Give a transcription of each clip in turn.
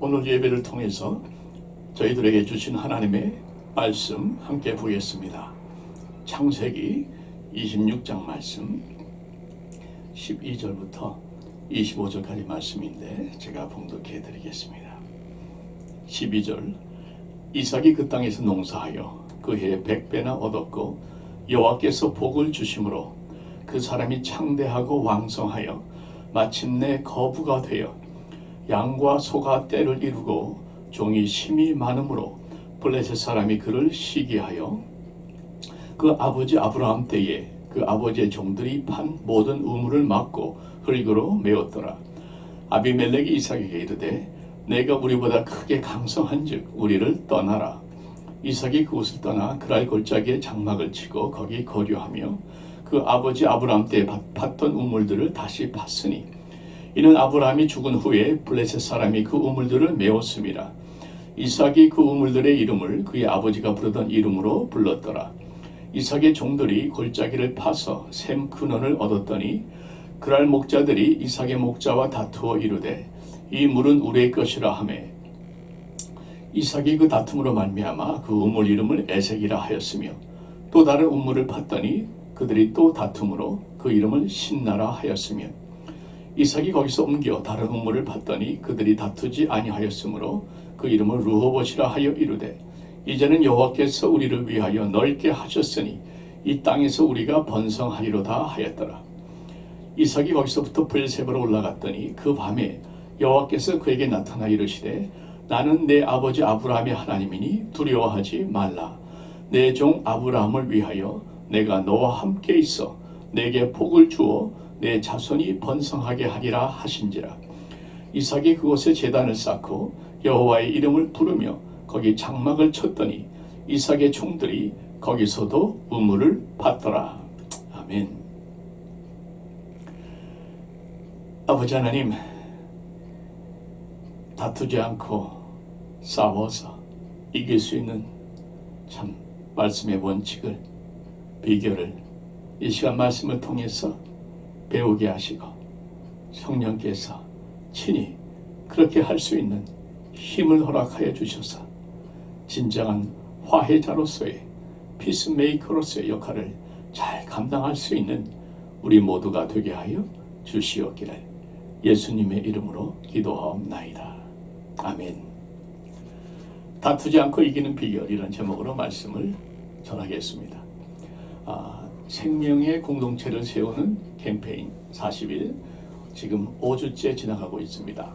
오늘 예배를 통해서 저희들에게 주신 하나님의 말씀 함께 보겠습니다. 창세기 26장 말씀 12절부터 25절까지 말씀인데 제가 봉독해 드리겠습니다. 12절 이삭이 그 땅에서 농사하여 그 해에 100배나 얻었고 여호와께서 복을 주심으로 그 사람이 창대하고 왕성하여 마침내 거부가 되어 양과 소가 떼를 이루고 종이 심이 많으므로 블레셋 사람이 그를 시기하여 그 아버지 아브라함 때에 그 아버지의 종들이 판 모든 우물을 막고 흙으로 메웠더라. 아비멜렉이 이삭에게 이르되 내가 우리보다 크게 강성한즉 우리를 떠나라. 이삭이 그곳을 떠나 그랄 골짜기에 장막을 치고 거기 거류하며 그 아버지 아브라함 때에 팠던 우물들을 다시 팠으니 이는 아브라함이 죽은 후에 블레셋 사람이 그 우물들을 메웠음이라. 이삭이 그 우물들의 이름을 그의 아버지가 부르던 이름으로 불렀더라. 이삭의 종들이 골짜기를 파서 샘 근원을 얻었더니 그랄 목자들이 이삭의 목자와 다투어 이르되 이 물은 우리의 것이라 하매 이삭이 그 다툼으로 말미암아 그 우물 이름을 에색이라 하였으며 또 다른 우물을 팠더니 그들이 또 다툼으로 그 이름을 신나라 하였으며 이삭이 거기서 옮겨 다른 우물을 팠더니 그들이 다투지 아니하였으므로 그 이름을 르호봇이라 하여 이르되 이제는 여호와께서 우리를 위하여 넓게 하셨으니 이 땅에서 우리가 번성하리로다 하였더라. 이삭이 거기서부터 브엘세바로 올라갔더니 그 밤에 여호와께서 그에게 나타나 이르시되 나는 내 아버지 아브라함의 하나님이니 두려워하지 말라. 내 종 아브라함을 위하여 내가 너와 함께 있어 내게 복을 주어 내 자손이 번성하게 하리라 하신지라. 이삭이 그곳에 제단을 쌓고 여호와의 이름을 부르며 거기 장막을 쳤더니 이삭의 종들이 거기서도 우물을 팠더라. 아멘. 아버지 하나님, 다투지 않고 싸워서 이길 수 있는 참 말씀의 원칙을, 비결을 이 시간 말씀을 통해서 배우게 하시고 성령께서 친히 그렇게 할 수 있는 힘을 허락하여 주셔서 진정한 화해자로서의 피스메이커로서의 역할을 잘 감당할 수 있는 우리 모두가 되게 하여 주시옵기를 예수님의 이름으로 기도하옵나이다. 아멘. 다투지 않고 이기는 비결, 이런 제목으로 말씀을 전하겠습니다. 생명의 공동체를 세우는 캠페인 40일 지금 5주째 지나가고 있습니다.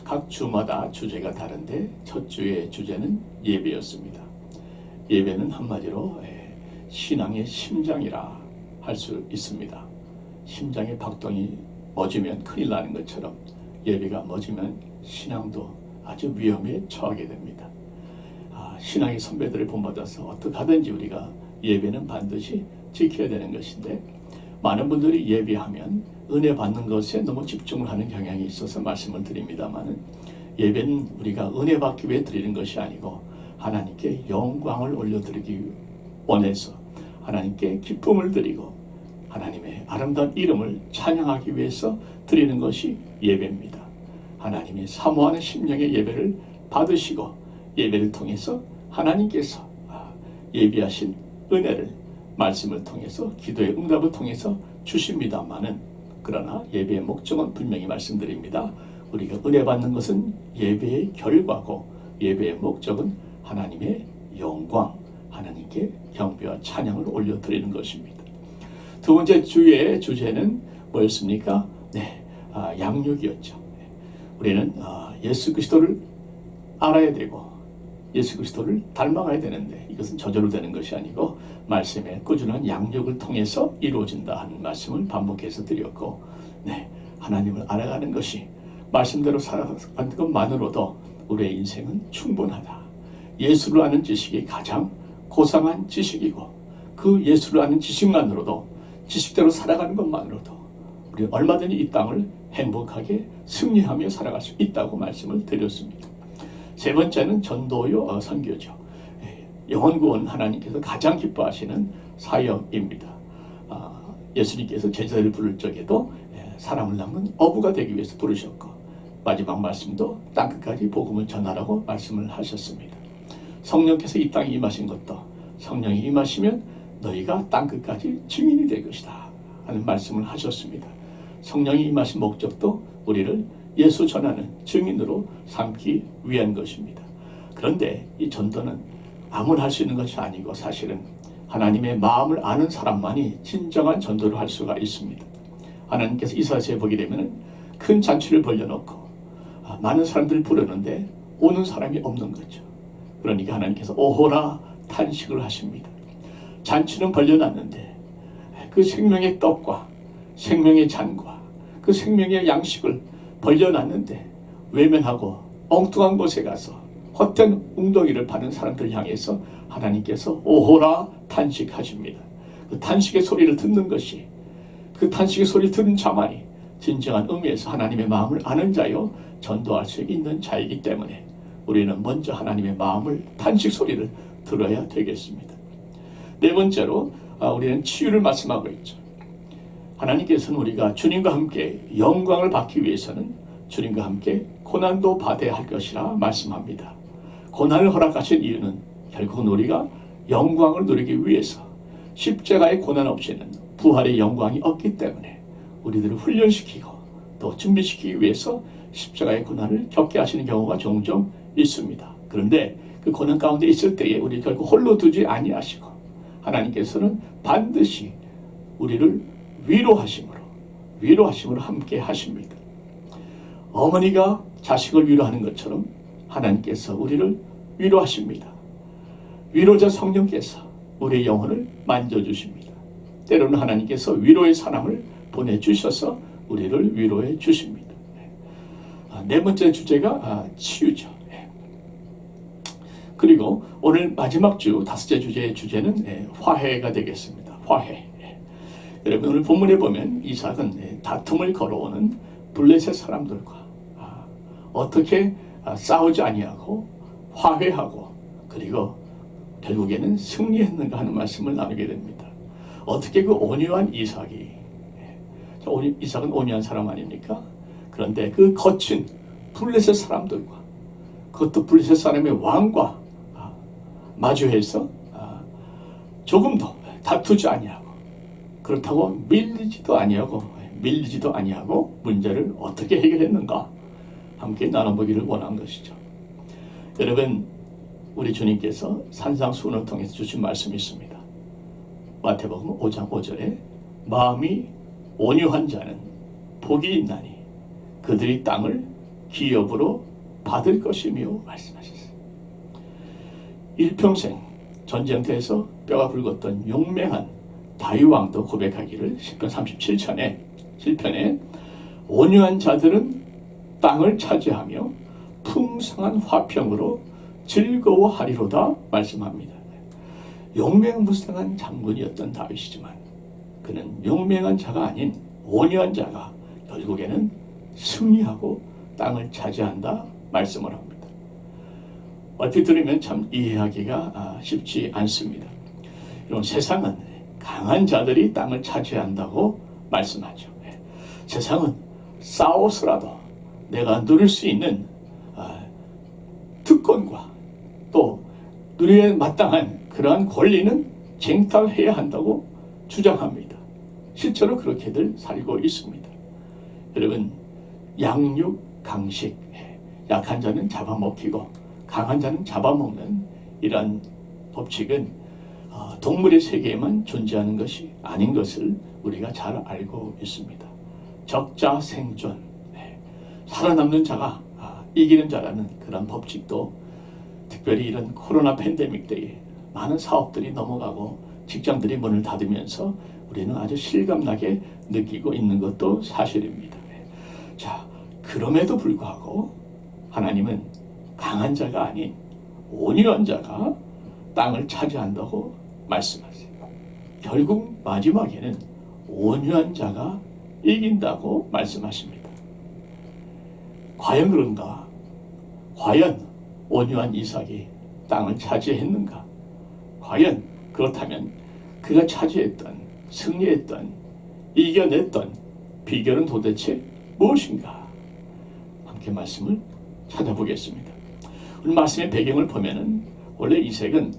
각 주마다 주제가 다른데 첫 주의 주제는 예배였습니다. 예배는 한마디로 신앙의 심장이라 할 수 있습니다. 심장의 박동이 멎으면 큰일 나는 것처럼 예배가 멎으면 신앙도 아주 위험에 처하게 됩니다. 신앙의 선배들을 본받아서 어떻게 하든지 우리가 예배는 반드시 지켜야 되는 것인데 많은 분들이 예배하면 은혜 받는 것에 너무 집중을 하는 경향이 있어서 말씀을 드립니다만 예배는 우리가 은혜 받기 위해 드리는 것이 아니고 하나님께 영광을 올려드리기 원해서 하나님께 기쁨을 드리고 하나님의 아름다운 이름을 찬양하기 위해서 드리는 것이 예배입니다. 하나님의 사모하는 심령의 예배를 받으시고 예배를 통해서 하나님께서 예비하신 은혜를 말씀을 통해서 기도의 응답을 통해서 주십니다마는 그러나 예배의 목적은 분명히 말씀드립니다. 우리가 은혜 받는 것은 예배의 결과고 예배의 목적은 하나님의 영광, 하나님께 경배와 찬양을 올려드리는 것입니다. 두 번째 주의 주제는 뭐였습니까? 양육이었죠. 우리는 예수 그리스도를 알아야 되고 예수 그리스도를 닮아가야 되는데 이것은 저절로 되는 것이 아니고 말씀의 꾸준한 양육을 통해서 이루어진다 하는 말씀을 반복해서 드렸고 하나님을 알아가는 것이 말씀대로 살아가는 것만으로도 우리의 인생은 충분하다. 예수를 아는 지식이 가장 고상한 지식이고 그 예수를 아는 지식만으로도 지식대로 살아가는 것만으로도 우리는 얼마든지 이 땅을 행복하게 승리하며 살아갈 수 있다고 말씀을 드렸습니다. 세 번째는 전도요 선교죠. 영혼구원 하나님께서 가장 기뻐하시는 사역입니다. 예수님께서 제자를 부를 적에도 사람을 낚는 어부가 되기 위해서 부르셨고 마지막 말씀도 땅끝까지 복음을 전하라고 말씀을 하셨습니다. 성령께서 이 땅에 임하신 것도 성령이 임하시면 너희가 땅끝까지 증인이 될 것이다 하는 말씀을 하셨습니다. 성령이 임하신 목적도 우리를 예수 전하는 증인으로 삼기 위한 것입니다. 그런데 이 전도는 아무나 할 수 있는 것이 아니고 사실은 하나님의 마음을 아는 사람만이 진정한 전도를 할 수가 있습니다. 하나님께서 이사야서에 보게 되면 큰 잔치를 벌려놓고 많은 사람들을 부르는데 오는 사람이 없는 거죠. 그러니까 하나님께서 오호라 탄식을 하십니다. 잔치는 벌려놨는데 그 생명의 떡과 생명의 잔과 그 생명의 양식을 벌려놨는데 외면하고 엉뚱한 곳에 가서 헛된 웅덩이를 파는 사람들 향해서 하나님께서 오호라 탄식하십니다. 그 탄식의 소리를 듣는 것이, 그 탄식의 소리를 듣는 자만이 진정한 의미에서 하나님의 마음을 아는 자요 전도할 수 있는 자이기 때문에 우리는 먼저 하나님의 마음을, 탄식 소리를 들어야 되겠습니다. 네 번째로 우리는 치유를 말씀하고 있죠. 하나님께서는 우리가 주님과 함께 영광을 받기 위해서는 주님과 함께 고난도 받아야 할 것이라 말씀합니다. 고난을 허락하신 이유는 결국은 우리가 영광을 누리기 위해서, 십자가의 고난 없이는 부활의 영광이 없기 때문에 우리들을 훈련시키고 또 준비시키기 위해서 십자가의 고난을 겪게 하시는 경우가 종종 있습니다. 그런데 그 고난 가운데 있을 때에 우리 결국 홀로 두지 아니하시고 하나님께서는 반드시 우리를 위로하심으로 함께 하십니다. 어머니가 자식을 위로하는 것처럼 하나님께서 우리를 위로하십니다. 위로자 성령께서 우리의 영혼을 만져주십니다. 때로는 하나님께서 위로의 사람을 보내주셔서 우리를 위로해 주십니다. 네 번째 주제가 치유죠. 그리고 오늘 마지막 주 다섯째 주제의 주제는 화해가 되겠습니다. 화해. 여러분 오늘 본문에 보면 이삭은 다툼을 걸어오는 블레셋 사람들과 어떻게 싸우지 아니하고 화해하고 그리고 결국에는 승리했는가 하는 말씀을 나누게 됩니다. 어떻게 그 온유한 이삭이, 이삭은 온유한 사람 아닙니까? 그런데 그 거친 블레셋 사람들과, 그것도 블레셋 사람의 왕과 마주해서 조금도 다투지 아니하고, 그렇다고 밀리지도 아니하고 문제를 어떻게 해결했는가 함께 나눠보기를 원한 것이죠. 여러분, 우리 주님께서 산상수훈을 통해서 주신 말씀이 있습니다. 마태복음 5장 5절에 마음이 온유한 자는 복이 있나니 그들이 땅을 기업으로 받을 것이며 말씀하셨어요. 일평생 전쟁터에서 뼈가 붉었던 용맹한 다윗 왕도 고백하기를 시편 37편에 온유한 자들은 땅을 차지하며 풍성한 화평으로 즐거워하리로다 말씀합니다. 용맹무쌍한 장군이었던 다윗이지만 그는 용맹한 자가 아닌 온유한 자가 결국에는 승리하고 땅을 차지한다 말씀을 합니다. 얼핏 들으면 참 이해하기가 쉽지 않습니다. 이런 세상은 강한 자들이 땅을 차지한다고 말씀하죠. 세상은 싸워서라도 내가 누릴 수 있는 특권과 또 누리에 마땅한 그러한 권리는 쟁탈해야 한다고 주장합니다. 실제로 그렇게들 살고 있습니다. 여러분, 양육, 강식, 약한 자는 잡아먹히고 강한 자는 잡아먹는 이러한 법칙은 동물의 세계에만 존재하는 것이 아닌 것을 우리가 잘 알고 있습니다. 적자 생존, 살아남는 자가 이기는 자라는 그런 법칙도 특별히 이런 코로나 팬데믹 때에 많은 사업들이 넘어가고 직장들이 문을 닫으면서 우리는 아주 실감나게 느끼고 있는 것도 사실입니다. 자, 그럼에도 불구하고 하나님은 강한 자가 아닌 온유한 자가 땅을 차지한다고 말씀하세요. 결국 마지막에는 온유한 자가 이긴다고 말씀하십니다. 과연 그런가? 과연 온유한 이삭이 땅을 차지했는가? 과연 그렇다면 그가 차지했던, 승리했던, 이겨냈던 비결은 도대체 무엇인가? 함께 말씀을 찾아보겠습니다. 우리 말씀의 배경을 보면은 원래 이삭은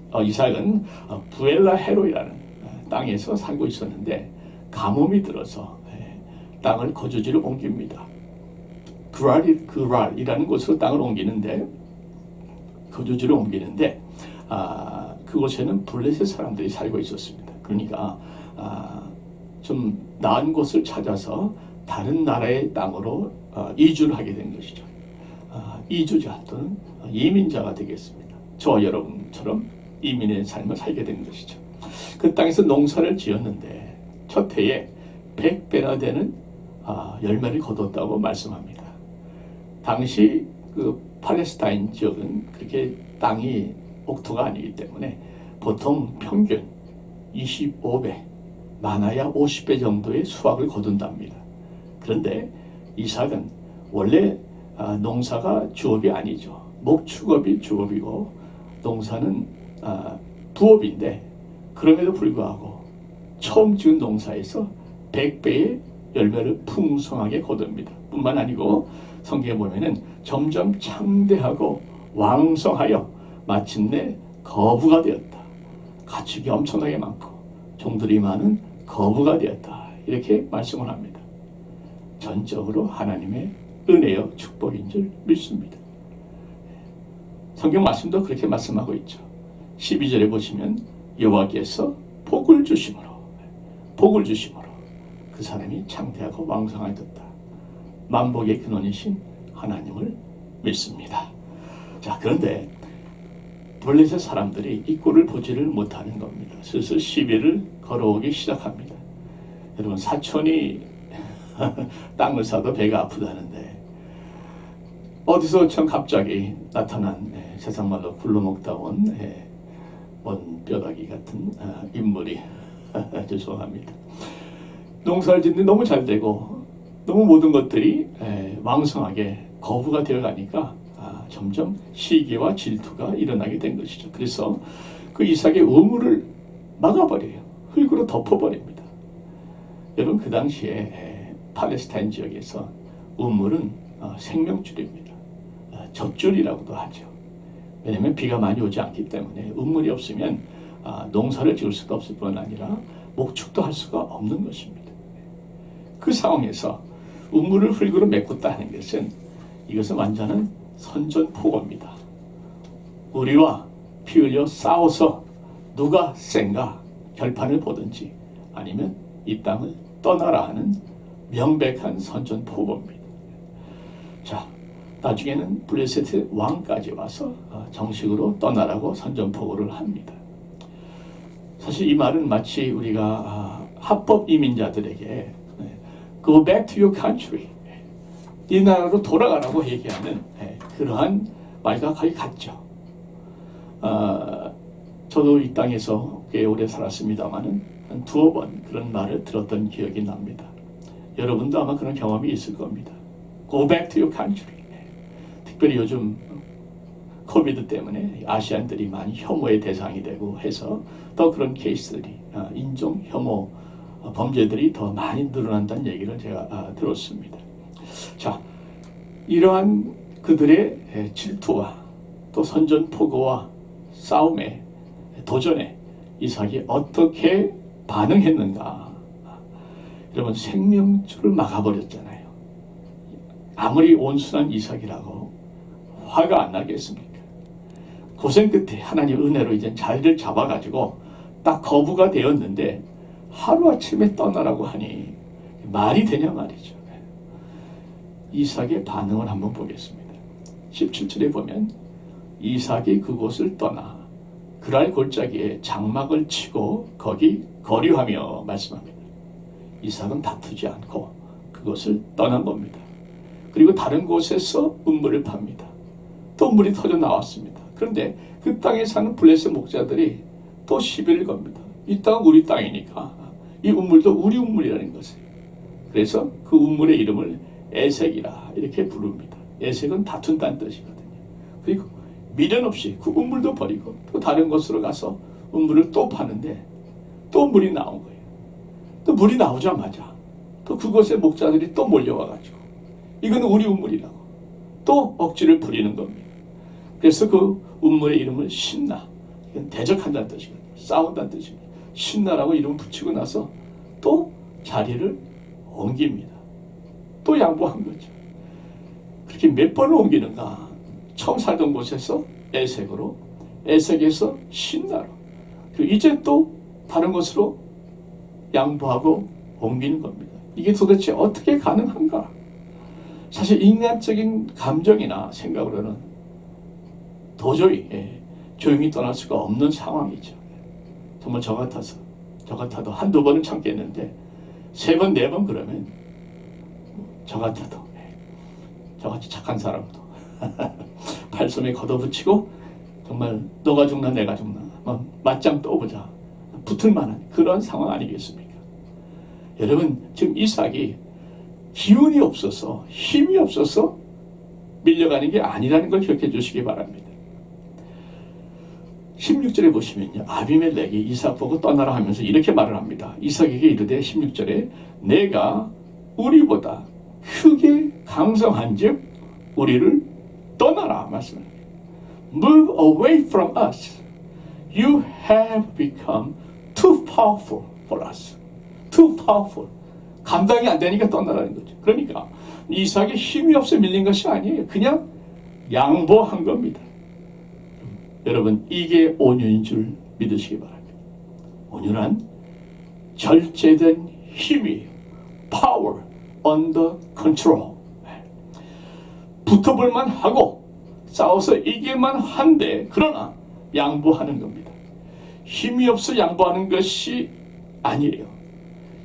부엘라 헤로이라는 땅에서 살고 있었는데 가뭄이 들어서 땅을 거주지로 옮깁니다. 그랄이라는 곳으로 땅을 옮기는데 거주지로 옮기는데 그곳에는 블레셋 사람들이 살고 있었습니다. 그러니까 좀 나은 곳을 찾아서 다른 나라의 땅으로 이주를 하게 된 것이죠. 이주자 또는 이민자가 되겠습니다. 저와 여러분처럼 이민의 삶을 살게 된 것이죠. 그 땅에서 농사를 지었는데 첫 해에 100배나 되는 열매를 거뒀다고 말씀합니다. 당시 그 팔레스타인 지역은 그렇게 땅이 옥토가 아니기 때문에 보통 평균 25배, 많아야 50배 정도의 수확을 거둔답니다. 그런데 이삭은 원래 농사가 주업이 아니죠. 목축업이 주업이고 농사는 부업인데 그럼에도 불구하고 처음 지은 농사에서 100배의 열매를 풍성하게 거둡니다. 뿐만 아니고 성경에 보면은 점점 창대하고 왕성하여 마침내 거부가 되었다. 가축이 엄청나게 많고 종들이 많은 거부가 되었다. 이렇게 말씀을 합니다. 전적으로 하나님의 은혜요 축복인 줄 믿습니다. 성경 말씀도 그렇게 말씀하고 있죠. 12절에 보시면 여호와께서 복을 주심으로 그 사람이 창대하고 왕성하였다. 만복의 근원이신 하나님을 믿습니다. 자, 그런데 블레셋 사람들이 이 꼴을 보지를 못하는 겁니다. 슬슬 시비를 걸어오기 시작합니다. 여러분, 사촌이 땅을 사도 배가 아프다는데 어디서 참 갑자기 나타난 세상 말로 굴러먹다 온 뼈다귀 같은 인물이 죄송합니다. 농사를 짓는데 너무 잘 되고 너무 모든 것들이 왕성하게 거부가 되어 가니까 점점 시기와 질투가 일어나게 된 것이죠. 그래서 그 이삭의 우물을 막아버려요. 흙으로 덮어버립니다. 여러분, 그 당시에 팔레스타인 지역에서 우물은 생명줄입니다. 젖줄이라고도 하죠. 왜냐하면 비가 많이 오지 않기 때문에 우물이 없으면 농사를 지을 수가 없을 뿐 아니라 목축도 할 수가 없는 것입니다. 그 상황에서 우물을 흙으로 메꿨다는 것은 이것은 완전한 선전포고입니다. 우리와 피 흘려 싸워서 누가 센가 결판을 보든지 아니면 이 땅을 떠나라 하는 명백한 선전포고입니다. 자, 나중에는 블레셋의 왕까지 와서 정식으로 떠나라고 선전포고를 합니다. 사실 이 말은 마치 우리가 합법 이민자들에게 Go back to your country, 이 나라로 돌아가라고 얘기하는 그러한 말과 거의 같죠. 저도 이 땅에서 꽤 오래 살았습니다마는 한 두어 번 그런 말을 들었던 기억이 납니다. 여러분도 아마 그런 경험이 있을 겁니다. Go back to your country. 특별히 요즘 코비드 때문에 아시안들이 많이 혐오의 대상이 되고 해서 더 그런 케이스들이 인종 혐오 범죄들이 더 많이 늘어난다는 얘기를 제가 들었습니다. 자, 이러한 그들의 질투와 또 선전포고와 싸움에 도전에 이삭이 어떻게 반응했는가? 여러분, 생명줄을 막아버렸잖아요. 아무리 온순한 이삭이라고 화가 안 나겠습니까? 고생 끝에 하나님 은혜로 이제 자리를 잡아가지고 딱 거부가 되었는데 하루아침에 떠나라고 하니 말이 되냐 말이죠. 이삭의 반응을 한번 보겠습니다. 17절에 보면 이삭이 그곳을 떠나 그랄 골짜기에 장막을 치고 거기 거류하며 말씀합니다. 이삭은 다투지 않고 그것을 떠난 겁니다. 그리고 다른 곳에서 우물을 팝니다. 또 물이 터져 나왔습니다. 그런데 그 땅에 사는 블레셋 목자들이 또 시비를 겁니다. 이 땅은 우리 땅이니까 이 우물도 우리 우물이라는 것을. 그래서 그 우물의 이름을 에색이라 이렇게 부릅니다. 에색은 다툰다는 뜻이거든요. 그리고 미련 없이 그 우물도 버리고 또 다른 곳으로 가서 우물을 또 파는데 또 물이 나온 거예요. 또 물이 나오자마자 또 그곳의 목자들이 또 몰려와가지고 이건 우리 우물이라고 또 억지를 부리는 겁니다. 그래서 그 운물의 이름을 신나, 이건 대적한다는 뜻이거든요. 싸운다는 뜻입니다. 신나라고 이름을 붙이고 나서 또 자리를 옮깁니다. 또 양보한 거죠. 그렇게 몇 번을 옮기는가? 처음 살던 곳에서 에색으로, 에색에서 신나로, 그리고 이제 또 다른 곳으로 양보하고 옮기는 겁니다. 이게 도대체 어떻게 가능한가? 사실 인간적인 감정이나 생각으로는 도저히 조용히 떠날 수가 없는 상황이죠. 정말 저 같아도 한두 번은 참겠는데 3번, 4번 그러면 저 같아도 저같이 착한 사람도 발솜에 걷어붙이고 정말 너가 죽나 내가 죽나 맞짱 떠보자 붙을 만한 그런 상황 아니겠습니까? 여러분, 지금 이삭이 기운이 없어서 힘이 없어서 밀려가는 게 아니라는 걸 기억해 주시기 바랍니다. 16절에 보시면요, 아비멜렉이 이삭 보고 떠나라 하면서 이렇게 말을 합니다. 이삭에게 이르되 16절에 내가 우리보다 크게 강성한즉 우리를 떠나라 말씀합니다. Move away from us. You have become too powerful for us. Too powerful. 감당이 안 되니까 떠나라는 거죠. 그러니까 이삭이 힘이 없어 밀린 것이 아니에요. 그냥 양보한 겁니다. 여러분, 이게 온유인 줄 믿으시기 바랍니다. 온유란 절제된 힘이에요. Power under control. 붙어볼만 하고 싸워서 이길만 한데 그러나 양보하는 겁니다. 힘이 없어 양보하는 것이 아니에요.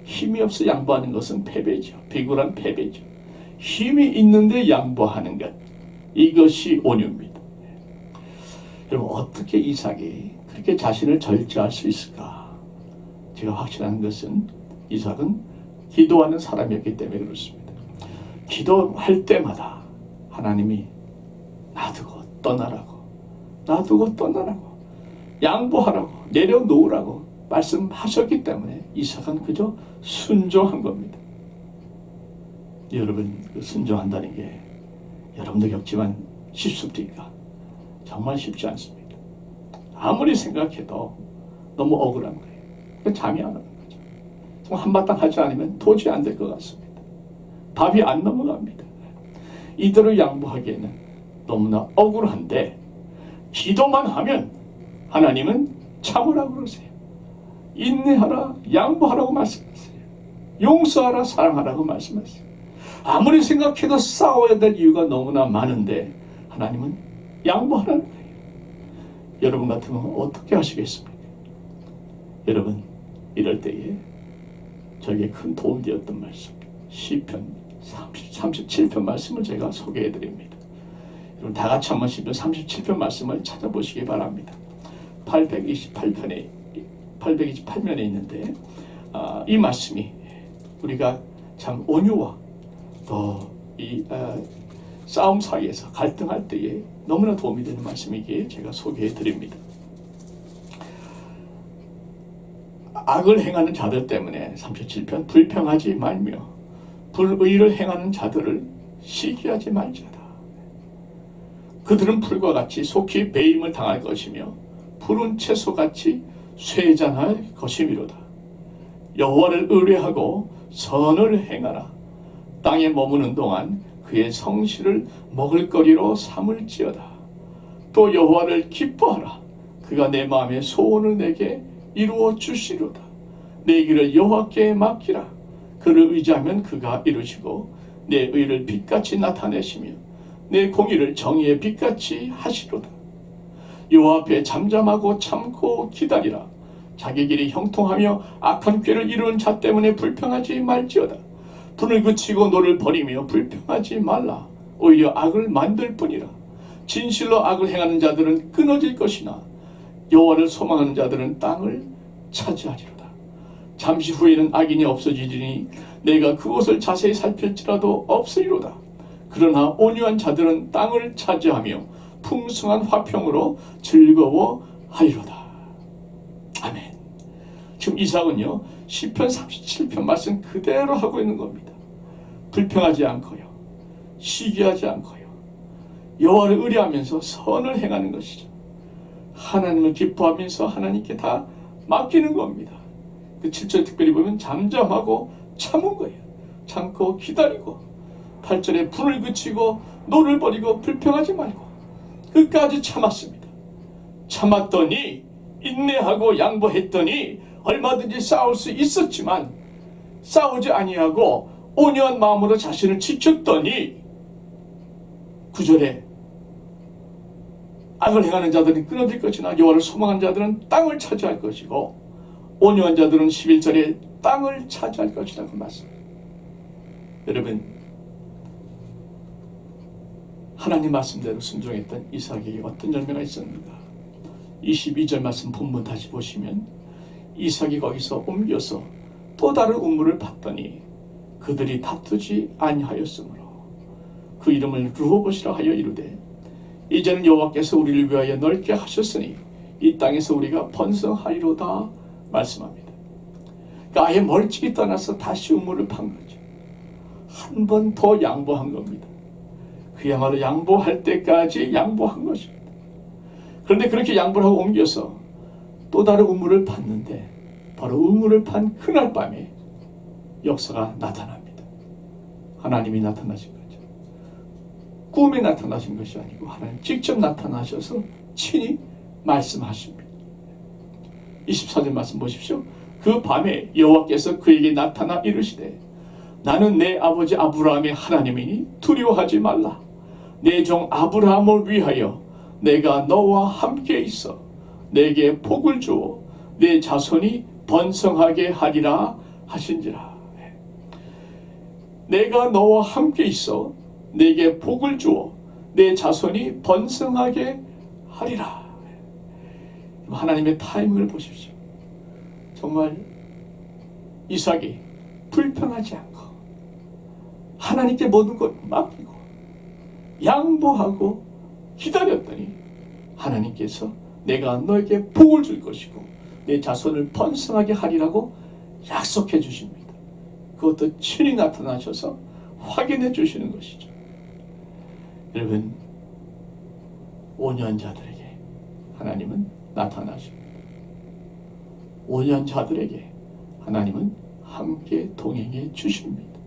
힘이 없어 양보하는 것은 패배죠. 비굴한 패배죠. 힘이 있는데 양보하는 것, 이것이 온유입니다. 여러분, 어떻게 이삭이 그렇게 자신을 절제할 수 있을까? 제가 확신하는 것은 이삭은 기도하는 사람이었기 때문에 그렇습니다. 기도할 때마다 하나님이 놔두고 떠나라고 양보하라고 내려놓으라고 말씀하셨기 때문에 이삭은 그저 순종한 겁니다. 여러분, 그 순종한다는 게 여러분도 겪지만 쉽습니까? 정말 쉽지 않습니다. 아무리 생각해도 너무 억울한 거예요. 잠이 안 오는 거죠. 정말 한바탕 하지 않으면 도저히 안 될 것 같습니다. 밥이 안 넘어갑니다. 이대로 양보하기에는 너무나 억울한데 기도만 하면 하나님은 참으라고 그러세요. 인내하라, 양보하라고 말씀하세요. 용서하라, 사랑하라고 말씀하세요. 아무리 생각해도 싸워야 될 이유가 너무나 많은데 하나님은 양보하라는 거예요. 여러분 같으면 어떻게 하시겠습니까? 여러분, 이럴 때에 저에게 큰 도움 되었던 말씀, 시편 37편 말씀을 제가 소개해 드립니다. 여러분, 다 같이 한번 시편 37편 말씀을 찾아보시기 바랍니다. 828편에 있는데 이 말씀이 우리가 참 온유와 또 이 싸움 사이에서 갈등할 때에 너무나 도움이 되는 말씀이기에 제가 소개해 드립니다. 악을 행하는 자들 때문에 37편 불평하지 말며 불의를 행하는 자들을 시기하지 말자다. 그들은 풀과 같이 속히 배임을 당할 것이며 푸른 채소같이 쇠잔할 것이미로다. 여호와를 의뢰하고 선을 행하라. 땅에 머무는 동안 그의 성실을 먹을거리로 삼을지어다. 또 여호와를 기뻐하라. 그가 내 마음의 소원을 내게 이루어 주시로다. 내 길을 여호와께 맡기라. 그를 의지하면 그가 이루시고 내 의를 빛같이 나타내시며 내 공의를 정의의 빛같이 하시로다. 여호와 앞에 잠잠하고 참고 기다리라. 자기 길이 형통하며 악한 꾀를 이루는 자 때문에 불평하지 말지어다. 분을 그치고 너를 버리며 불평하지 말라. 오히려 악을 만들 뿐이라. 진실로 악을 행하는 자들은 끊어질 것이나 여호와를 소망하는 자들은 땅을 차지하리로다. 잠시 후에는 악인이 없어지리니 내가 그곳을 자세히 살필지라도 없으리로다. 그러나 온유한 자들은 땅을 차지하며 풍성한 화평으로 즐거워하리로다. 아멘. 지금 이삭은요, 시편 37편 말씀 그대로 하고 있는 겁니다. 불평하지 않고요, 시기하지 않고요, 여호와를 의뢰하면서 선을 행하는 것이죠. 하나님을 기뻐하면서 하나님께 다 맡기는 겁니다. 그 7절 특별히 보면 잠잠하고 참은 거예요. 참고 기다리고 8절에 불을 그치고 노를 버리고 불평하지 말고 끝까지 참았습니다. 참았더니 인내하고 양보했더니 얼마든지 싸울 수 있었지만 싸우지 아니하고 온유한 마음으로 자신을 지켰더니 9절에 악을 행하는 자들은 끊어질 것이나 여호와를 소망하는 자들은 땅을 차지할 것이고 온유한 자들은 11절에 땅을 차지할 것이라고 말씀합니다. 여러분, 하나님 말씀대로 순종했던 이삭에게 어떤 열매가 있었는가? 22절 말씀 본문 다시 보시면 이삭이 거기서 옮겨서 또 다른 우물을 팠더니 그들이 다투지 아니하였으므로 그 이름을 르호봇이라 하여 이르되 이제는 여호와께서 우리를 위하여 넓게 하셨으니 이 땅에서 우리가 번성하리로다 말씀합니다. 그러니까 아예 멀찍이 떠나서 다시 우물을 판 거죠. 한 번 더 양보한 겁니다. 그야말로 양보할 때까지 양보한 것입니다. 그런데 그렇게 양보를 하고 옮겨서 또 다른 우물을 팠는데 바로 우물을 판 그날 밤에 역사가 나타납니다. 하나님이 나타나신 거죠. 꿈에 나타나신 것이 아니고 하나님 직접 나타나셔서 친히 말씀하십니다. 24절 말씀 보십시오. 그 밤에 여호와께서 그에게 나타나 이르시되 나는 내 아버지 아브라함의 하나님이니 두려워하지 말라. 내 종 아브라함을 위하여 내가 너와 함께 있어 내게 복을 주어 내 자손이 번성하게 하리라 하신지라. 내가 너와 함께 있어 내게 복을 주어 내 자손이 번성하게 하리라. 하나님의 타이밍을 보십시오. 정말 이삭이 불평하지 않고 하나님께 모든 것 맡기고 양보하고 기다렸더니 하나님께서 내가 너에게 복을 줄 것이고 내 자손을 번성하게 하리라고 약속해 주십니다. 그것도 친히 나타나셔서 확인해 주시는 것이죠. 여러분, 온유한 자들에게 하나님은 나타나십니다. 온유한 자들에게 하나님은 함께 동행해 주십니다.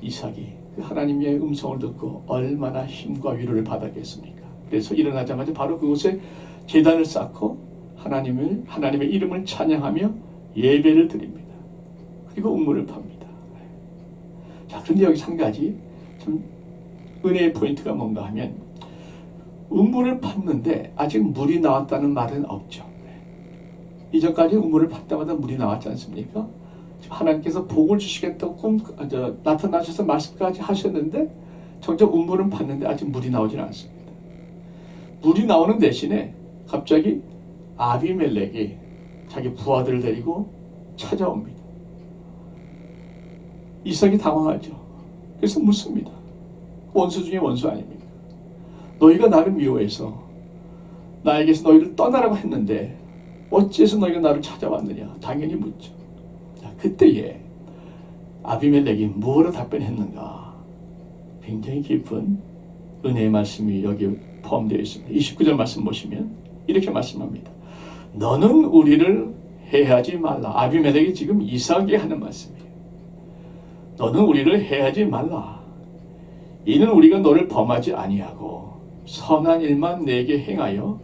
이삭이 그 하나님의 음성을 듣고 얼마나 힘과 위로를 받았겠습니까? 그래서 일어나자마자 바로 그곳에 제단을 쌓고 하나님의 이름을 찬양하며 예배를 드립니다. 그리고 우물을 팝니다. 자, 그런데 여기서 한 가지 좀 은혜의 포인트가 뭔가 하면 우물을 팠는데 아직 물이 나왔다는 말은 없죠. 이전까지 우물을 팠 때마다 물이 나왔지 않습니까? 하나님께서 복을 주시겠다고 나타나셔서 말씀까지 하셨는데 정작 우물은 팠는데 아직 물이 나오지는 않습니다. 물이 나오는 대신에 갑자기 아비멜렉이 자기 부하들을 데리고 찾아옵니다. 이삭이 당황하죠. 그래서 묻습니다. 원수 중에 원수 아닙니까? 너희가 나를 미워해서 나에게서 너희를 떠나라고 했는데 어찌해서 너희가 나를 찾아왔느냐? 당연히 묻죠. 자, 그때에 아비멜렉이 무엇으로 답변했는가? 굉장히 깊은 은혜의 말씀이 여기 포함되어 있습니다. 29절 말씀 보시면 이렇게 말씀합니다. 너는 우리를 해하지 말라. 아비멜렉이 지금 이삭에게 하는 말씀이에요. 너는 우리를 해하지 말라. 이는 우리가 너를 범하지 아니하고 선한 일만 내게 행하여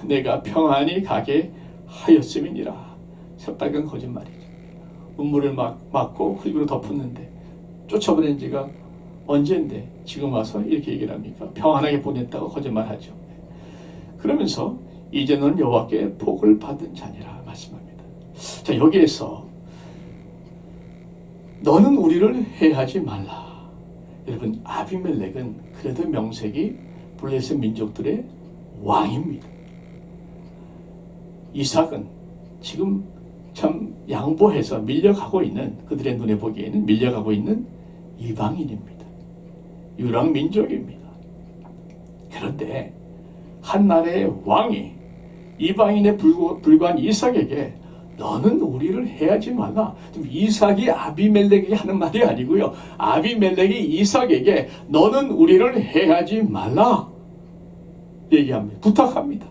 내가 평안히 가게 하였음이니라. 새빨간 거짓말이죠. 음물을 막고 흙으로 덮었는데 쫓아보낸 지가 언제인데 지금 와서 이렇게 얘기를 합니까? 평안하게 보냈다고 거짓말하죠. 그러면서 이제 너는 여호와께 복을 받은 자니라 말씀합니다. 자, 여기에서 너는 우리를 해하지 말라. 여러분, 아비멜렉은 그래도 명색이 블레셋 민족들의 왕입니다. 이삭은 지금 참 양보해서 밀려가고 있는, 그들의 눈에 보기에는 밀려가고 있는 이방인입니다. 유랑 민족입니다. 그런데 한 나라의 왕이 이방인에 불과한 이삭에게 너는 우리를 해하지 말라. 이삭이 아비멜렉에게 하는 말이 아니고요. 아비멜렉이 이삭에게 너는 우리를 해하지 말라 얘기합니다. 부탁합니다.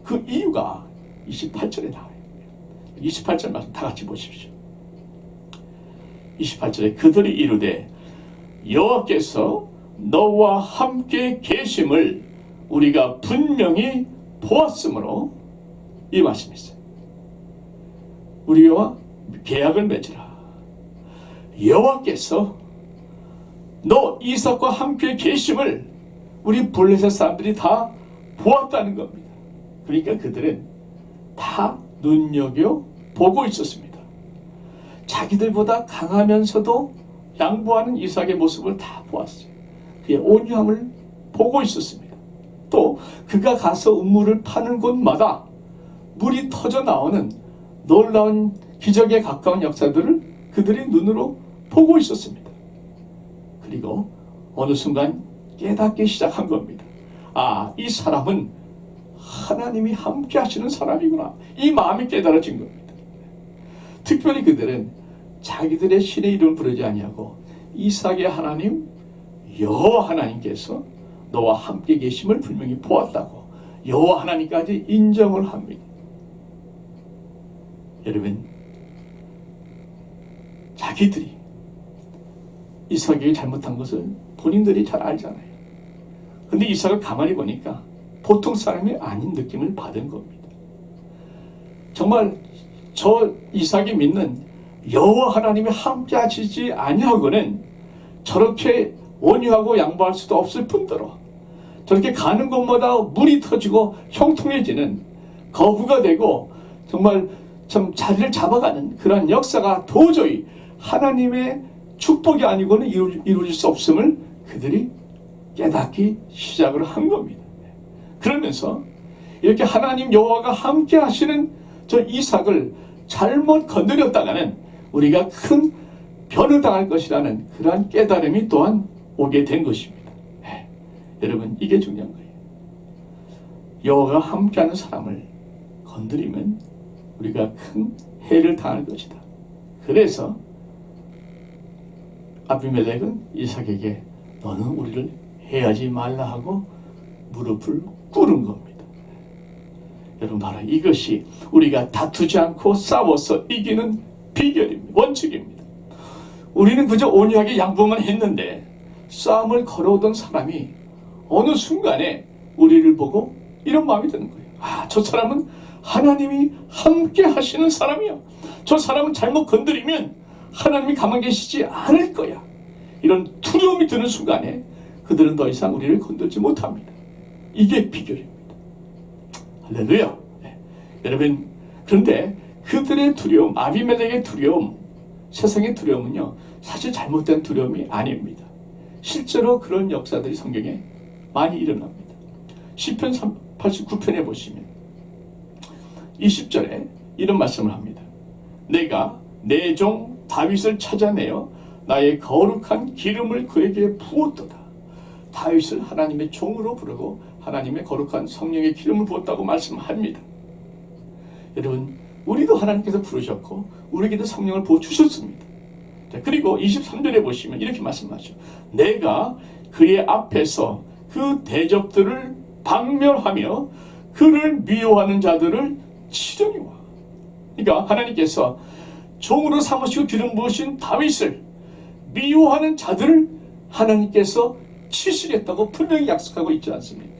그 이유가 28절에 나와요. 28절 말씀 다 같이 보십시오. 28절에 그들이 이르되 여호와께서 너와 함께 계심을 우리가 분명히 보았으므로 이 말씀이 있어요. 우리와 계약을 맺으라. 여호와께서 너 이삭과 함께 계심을 우리 블레셋 사람들이 다 보았다는 겁니다. 그러니까 그들은 다 눈여겨보고 있었습니다. 자기들보다 강하면서도 양보하는 이삭의 모습을 다 보았어요. 그의 온유함을 보고 있었습니다. 또 그가 가서 우물을 파는 곳마다 물이 터져 나오는 놀라운 기적에 가까운 역사들을 그들이 눈으로 보고 있었습니다. 그리고 어느 순간 깨닫기 시작한 겁니다. 아, 이 사람은 하나님이 함께 하시는 사람이구나. 이 마음이 깨달아진 겁니다. 특별히 그들은 자기들의 신의 이름을 부르지 아니하고 이삭의 하나님 여호와 하나님께서 너와 함께 계심을 분명히 보았다고 여호와 하나님까지 인정을 합니다. 여러분, 자기들이 이삭이 잘못한 것을 본인들이 잘 알잖아요. 근데 이삭을 가만히 보니까 보통 사람이 아닌 느낌을 받은 겁니다. 정말 저 이삭이 믿는 여호와 하나님이 함께 하시지 아니하고는 저렇게 온유하고 양보할 수도 없을 뿐더러 저렇게 가는 곳마다 물이 터지고 형통해지는 거부가 되고 정말 좀 자리를 잡아가는 그런 역사가 도저히 하나님의 축복이 아니고는 이루어질 수 없음을 그들이 깨닫기 시작을 한 겁니다. 그러면서 이렇게 하나님 여호와가 함께 하시는 저 이삭을 잘못 건드렸다가는 우리가 큰 변을 당할 것이라는 그러한 깨달음이 또한 오게 된 것입니다. 여러분, 이게 중요한 거예요. 여호와가 함께하는 사람을 건드리면 우리가 큰 해를 당할 것이다. 그래서 아비멜렉은 이삭에게 너는 우리를 해하지 말라 하고 무릎을 꿇은 겁니다. 여러분, 바로 이것이 우리가 다투지 않고 싸워서 이기는 비결입니다. 원칙입니다. 우리는 그저 온유하게 양보만 했는데 싸움을 걸어오던 사람이 어느 순간에 우리를 보고 이런 마음이 드는 거예요. 아, 저 사람은 하나님이 함께 하시는 사람이야. 저 사람은 잘못 건드리면 하나님이 가만히 계시지 않을 거야. 이런 두려움이 드는 순간에 그들은 더 이상 우리를 건들지 못합니다. 이게 비결입니다. 할렐루야. 네. 여러분, 그런데 그들의 두려움, 아비멜렉의 두려움, 세상의 두려움은요, 사실 잘못된 두려움이 아닙니다. 실제로 그런 역사들이 성경에 많이 일어납니다. 시편 89편에 보시면 20절에 이런 말씀을 합니다. 내가 내 종 다윗을 찾아내어 나의 거룩한 기름을 그에게 부었도다. 다윗을 하나님의 종으로 부르고 하나님의 거룩한 성령의 기름을 부었다고 말씀합니다. 여러분, 우리도 하나님께서 부르셨고 우리에게도 성령을 부어주셨습니다. 자, 그리고 23절에 보시면 이렇게 말씀하죠. 내가 그의 앞에서 그 대적들을 박멸하며 그를 미워하는 자들을 치려니와. 그러니까 하나님께서 종으로 삼으시고 기름 부으신 다윗을 미워하는 자들을 하나님께서 치시겠다고 분명히 약속하고 있지 않습니까?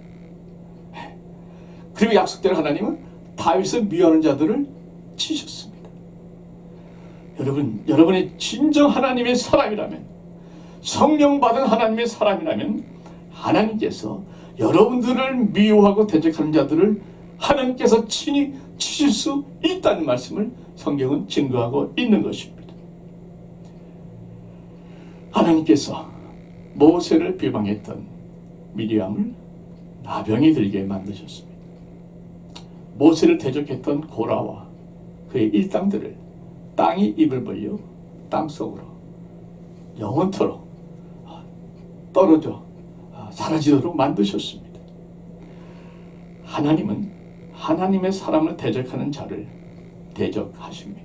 그리고 약속대로 하나님은 다윗을 미워하는 자들을 치셨습니다. 여러분, 여러분이 진정 하나님의 사람이라면, 성령 받은 하나님의 사람이라면 하나님께서 여러분들을 미워하고 대적하는 자들을 하나님께서 친히 치실 수 있다는 말씀을 성경은 증거하고 있는 것입니다. 하나님께서 모세를 비방했던 미리암을 나병이 들게 만드셨습니다. 모세를 대적했던 고라와 그의 일당들을 땅이 입을 벌려 땅속으로 영원토록 떨어져 사라지도록 만드셨습니다. 하나님은 하나님의 사람을 대적하는 자를 대적하십니다.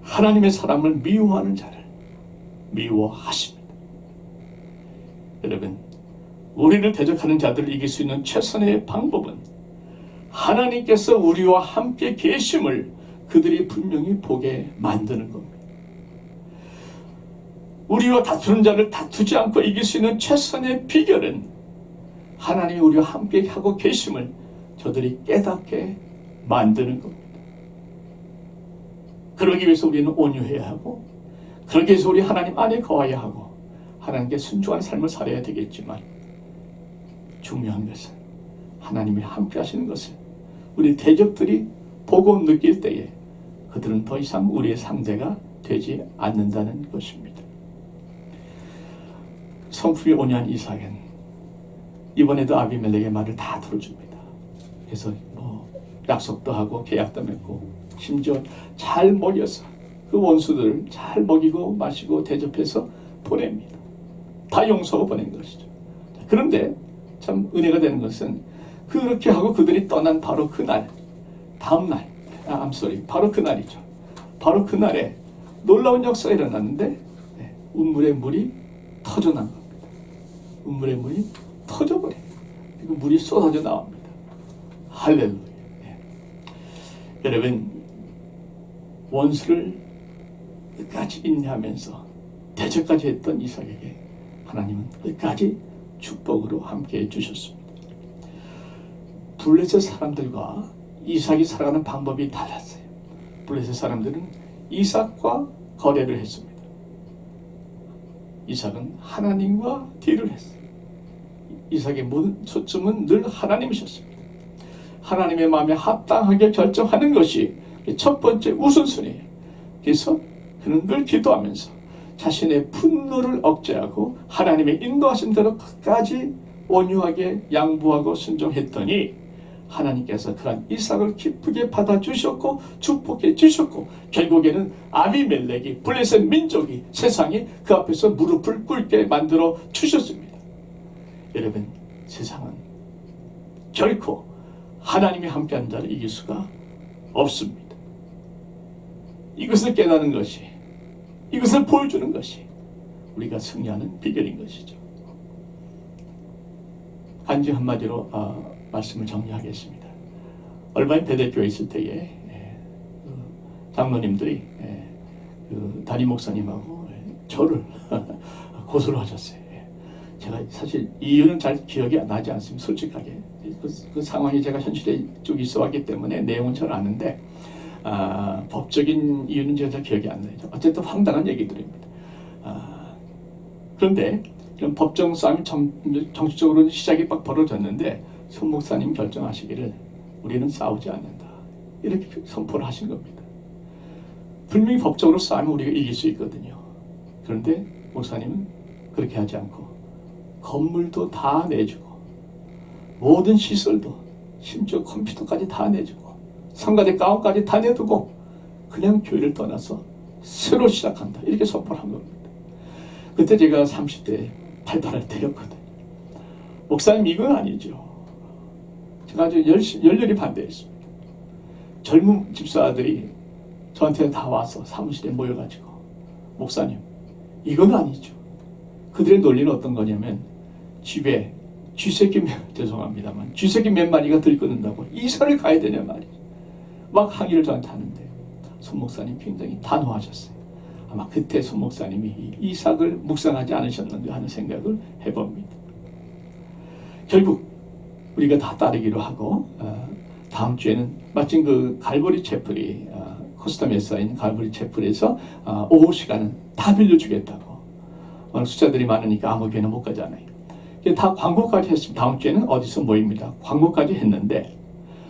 하나님의 사람을 미워하는 자를 미워하십니다. 여러분, 우리를 대적하는 자들을 이길 수 있는 최선의 방법은 하나님께서 우리와 함께 계심을 그들이 분명히 보게 만드는 겁니다. 우리와 다투는 자를 다투지 않고 이길 수 있는 최선의 비결은 하나님이 우리와 함께 하고 계심을 저들이 깨닫게 만드는 겁니다. 그러기 위해서 우리는 온유해야 하고, 그러기 위해서 우리 하나님 안에 거해야 하고, 하나님께 순종한 삶을 살아야 되겠지만, 중요한 것은 하나님이 함께 하시는 것을 우리 대적들이 보고 느낄 때에 그들은 더 이상 우리의 상대가 되지 않는다는 것입니다. 성품이 온유한 이삭은 이번에도 아비멜렉의 말을 다 들어줍니다. 그래서 약속도 하고 계약도 맺고 심지어 잘 먹여서 그 원수들을 잘 먹이고 마시고 대접해서 보냅니다. 다 용서하고 보낸 것이죠. 그런데 참 은혜가 되는 것은 그렇게 하고 그들이 떠난 바로 그날, 다음날, 바로 그날이죠. 바로 그날에 놀라운 역사가 일어났는데 운물의 물이 터져난 겁니다. 운물의 물이 터져버려요. 그리고 물이 쏟아져 나옵니다. 할렐루야. 여러분, 원수를 끝까지 인내하면서 대적까지 했던 이삭에게 하나님은 끝까지 축복으로 함께 해주셨습니다. 블레셋 사람들과 이삭이 살아가는 방법이 달랐어요. 블레셋 사람들은 이삭과 거래를 했습니다. 이삭은 하나님과 딜을 했어요. 이삭의 모든 초점은 늘 하나님이셨습니다. 하나님의 마음에 합당하게 결정하는 것이 첫 번째 우선순위예요. 그래서 그는 늘 기도하면서 자신의 분노를 억제하고 하나님의 인도하신 대로 끝까지 온유하게 양보하고 순종했더니 하나님께서 그런 이삭을 기쁘게 받아주셨고 축복해 주셨고, 결국에는 아비멜렉이, 블레셋 민족이, 세상이 그 앞에서 무릎을 꿇게 만들어 주셨습니다. 여러분, 세상은 결코 하나님이 함께하는 자를 이길 수가 없습니다. 이것을 깨닫는 것이, 이것을 보여주는 것이 우리가 승리하는 비결인 것이죠. 간증 한마디로 말씀을 정리하겠습니다. 얼마 전 배대교회에 있을 때에 장로님들이 담임 목사님하고 저를 고소를 하셨어요. 제가 사실 이유는 잘 기억이 나지 않습니다. 솔직하게 그 상황이 제가 현실에 쭉 있어 왔기 때문에 내용은 잘 아는데 법적인 이유는 제가 잘 기억이 안 나요. 어쨌든 황당한 얘기들입니다. 그런데 이런 법정 싸움이 정치적으로 시작이 막 벌어졌는데 손 목사님 결정하시기를 우리는 싸우지 않는다, 이렇게 선포를 하신 겁니다. 분명히 법적으로 싸우면 우리가 이길 수 있거든요. 그런데 목사님은 그렇게 하지 않고 건물도 다 내주고 모든 시설도 심지어 컴퓨터까지 다 내주고 성가대 가운까지 다 내두고 그냥 교회를 떠나서 새로 시작한다, 이렇게 선포를 한 겁니다. 그때 제가 30대 발발할 때였거든요. 목사님, 이건 아니죠. 제가 아주 열렬히 반대했습니다. 젊은 집사들이 저한테 다 와서 사무실에 모여가지고 목사님, 이건 아니죠. 그들의 논리는 어떤 거냐면 집에 쥐새끼 죄송합니다만 쥐새끼 몇 마리가 들끓는다고 이사를 가야 되냐 말이죠. 막 항의를 저한테 하는데 손 목사님 굉장히 단호하셨어요. 아마 그때 손 목사님이 이삭을 묵상하지 않으셨는가 하는 생각을 해봅니다. 결국 우리가 다 따르기로 하고 다음 주에는 마침 그 갈보리 채플이 코스타메사에 있는 갈보리 채플에서 오후 시간은 다 빌려주겠다고. 오늘 숫자들이 많으니까 아무 교회는 못 가잖아요. 다 광고까지 했습니다. 다음 주에는 어디서 모입니다. 광고까지 했는데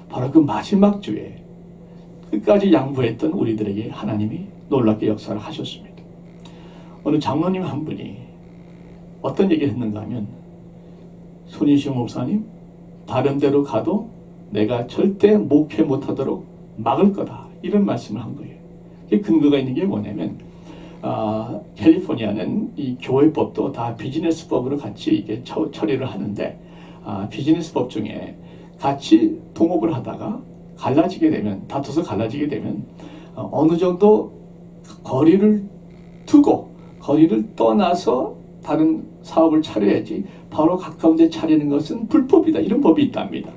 바로 그 마지막 주에 끝까지 양보했던 우리들에게 하나님이 놀랍게 역사를 하셨습니다. 어느 장로님 한 분이 어떤 얘기를 했는가 하면, 손인식 목사님, 다른 데로 가도 내가 절대 목회 못하도록 막을 거다, 이런 말씀을 한 거예요. 그 근거가 있는 게 뭐냐면 캘리포니아는 이 교회법도 다 비즈니스법으로 같이 이게 처리를 하는데 비즈니스법 중에 같이 동업을 하다가 갈라지게 되면, 다퉈서 갈라지게 되면 어느 정도 거리를 두고 거리를 떠나서 다른 사업을 차려야지 바로 가까운 데 차리는 것은 불법이다. 이런 법이 있답니다.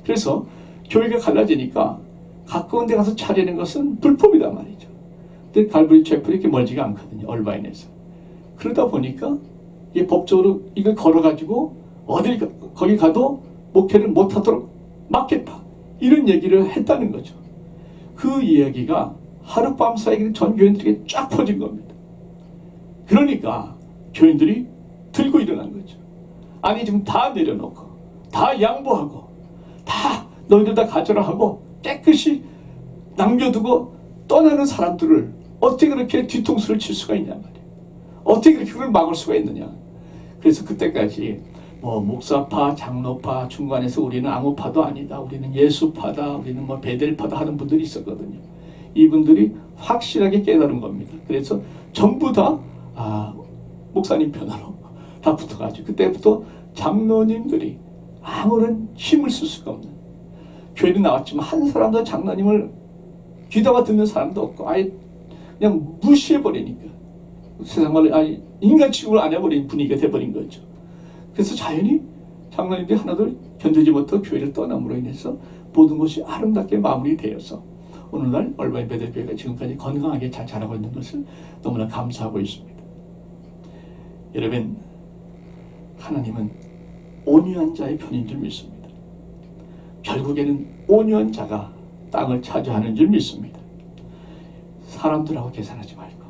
그래서 교회가 갈라지니까 가까운 데 가서 차리는 것은 불법이다 말이죠. 근데 갈브리 채플이 이렇게 멀지가 않거든요. 얼바인에서. 그러다 보니까 이게 법적으로 이걸 걸어가지고 거기 가도 목회를 못하도록 막겠다. 이런 얘기를 했다는 거죠. 그 이야기가 하룻밤 사이에 전 교인들에게 쫙 퍼진 겁니다. 그러니까 교인들이 들고 일어난 거죠. 아니 지금 다 내려놓고 다 양보하고 다 너희들 다 가져라 하고 깨끗이 남겨두고 떠나는 사람들을 어떻게 그렇게 뒤통수를 칠 수가 있냐 말이에요. 어떻게 그렇게 그걸 막을 수가 있느냐. 그래서 그때까지 목사파, 장로파, 중간에서 우리는 아무 파도 아니다. 우리는 예수파다. 우리는 베델파다 하는 분들이 있었거든요. 이분들이 확실하게 깨달은 겁니다. 그래서 전부 다 목사님 편으로 다 붙어가지고 그때부터 장로님들이 아무런 힘을 쓸 수가 없는, 교회는 나왔지만 한 사람도 장로님을 귀담아 듣는 사람도 없고 아예 그냥 무시해버리니까 세상을 아예 인간 취급을 안 해버린 분위기가 돼버린 거죠. 그래서 자연히 장로님들이 하나둘 견디지 못하고 교회를 떠남으로 인해서 모든 것이 아름답게 마무리되어서 오늘날 얼바인 베델교회가 지금까지 건강하게 잘 자라고 있는 것을 너무나 감사하고 있습니다. 여러분, 하나님은 온유한 자의 편인 줄 믿습니다. 결국에는 온유한 자가 땅을 차지하는 줄 믿습니다. 사람들하고 계산하지 말고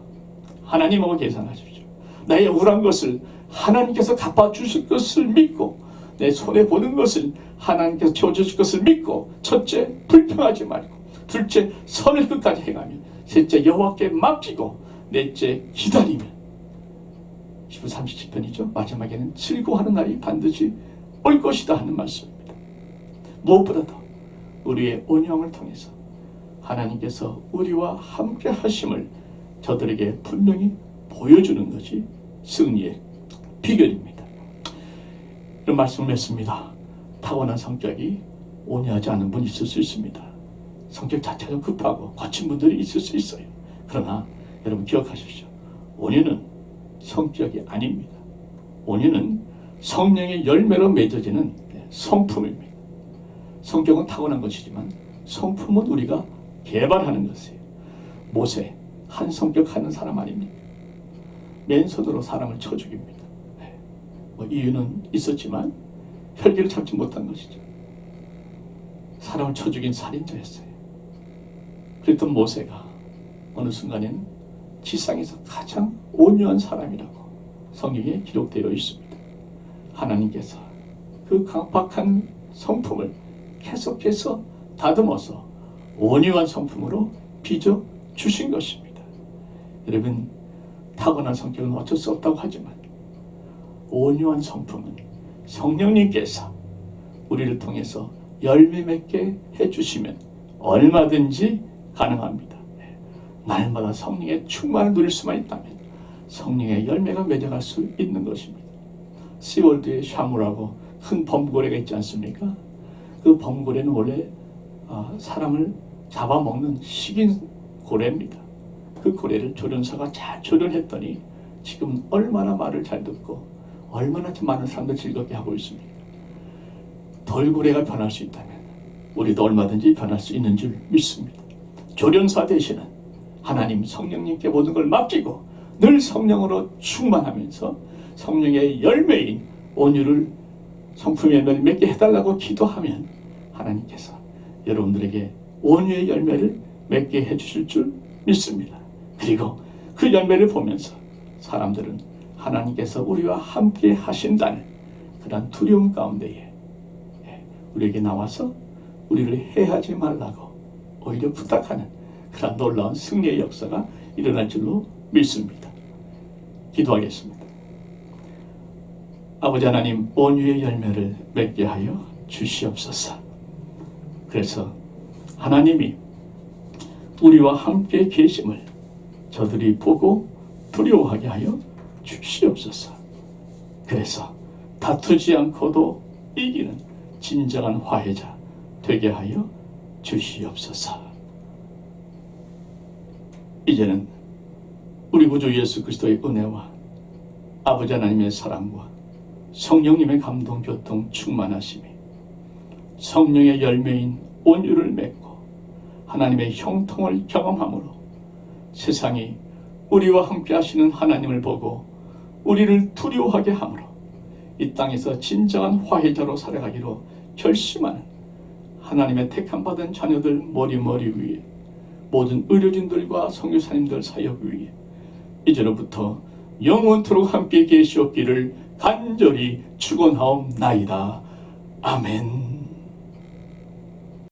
하나님하고 계산하십시오. 나의 억울한 것을 하나님께서 갚아주실 것을 믿고 내 손에 보는 것을 하나님께서 채워주실 것을 믿고, 첫째 불평하지 말고, 둘째 선을 끝까지 행하며, 셋째 여호와께 맡기고, 넷째 기다리면 10분 37편이죠. 마지막에는 즐거워하는 날이 반드시 올 것이다 하는 말씀입니다. 무엇보다도 우리의 온유함을 통해서 하나님께서 우리와 함께 하심을 저들에게 분명히 보여주는 것이 승리의 비결입니다. 이런 말씀을 했습니다. 타고난 성격이 온유하지 않은 분이 있을 수 있습니다. 성격 자체가 좀 급하고 거친 분들이 있을 수 있어요. 그러나 여러분 기억하십시오. 온유는 성격이 아닙니다. 온유는 성령의 열매로 맺어지는 성품입니다. 성격은 타고난 것이지만 성품은 우리가 개발하는 것이에요. 모세, 한 성격 하는 사람 아닙니까? 맨손으로 사람을 쳐 죽입니다. 이유는 있었지만 혈기를 참지 못한 것이죠. 사람을 쳐 죽인 살인자였어요. 그랬던 모세가 어느 순간에는 지상에서 가장 온유한 사람이라고 성경에 기록되어 있습니다. 하나님께서 그 강팍한 성품을 계속해서 다듬어서 온유한 성품으로 빚어 주신 것입니다. 여러분, 타고난 성격은 어쩔 수 없다고 하지만 온유한 성품은 성령님께서 우리를 통해서 열매 맺게 해주시면 얼마든지 가능합니다. 날마다 성령의 충만을 누릴 수만 있다면 성령의 열매가 맺어갈 수 있는 것입니다. 시월드에 샤무라고 큰 범고래가 있지 않습니까? 그 범고래는 원래 사람을 잡아먹는 식인 고래입니다. 그 고래를 조련사가 잘 조련했더니 지금 얼마나 말을 잘 듣고 얼마나 많은 사람들 즐겁게 하고 있습니다. 돌고래가 변할 수 있다면 우리도 얼마든지 변할 수 있는 줄 믿습니다. 조련사 되시는 하나님 성령님께 모든 걸 맡기고 늘 성령으로 충만하면서 성령의 열매인 온유를 성품의 열매를 맺게 해달라고 기도하면 하나님께서 여러분들에게 온유의 열매를 맺게 해주실 줄 믿습니다. 그리고 그 열매를 보면서 사람들은 하나님께서 우리와 함께 하신다는 그런 두려움 가운데에 우리에게 나와서 우리를 해하지 말라고 오히려 부탁하는 그런 놀라운 승리의 역사가 일어날 줄로 믿습니다. 기도하겠습니다. 아버지 하나님, 온유의 열매를 맺게 하여 주시옵소서. 그래서 하나님이 우리와 함께 계심을 저들이 보고 두려워하게 하여 주시옵소서. 그래서 다투지 않고도 이기는 진정한 화해자 되게 하여 주시옵소서. 이제는 우리 구주 예수 그리스도의 은혜와 아버지 하나님의 사랑과 성령님의 감동, 교통, 충만하심이 성령의 열매인 온유를 맺고 하나님의 형통을 경험함으로 세상이 우리와 함께 하시는 하나님을 보고 우리를 두려워하게 함으로 이 땅에서 진정한 화해자로 살아가기로 결심하는 하나님의 택함받은 자녀들 머리 위에 모든 의료진들과 선교사님들 사역 위에 이제로부터 영원토록 함께 계시옵기를 간절히 축원하옵나이다. 아멘.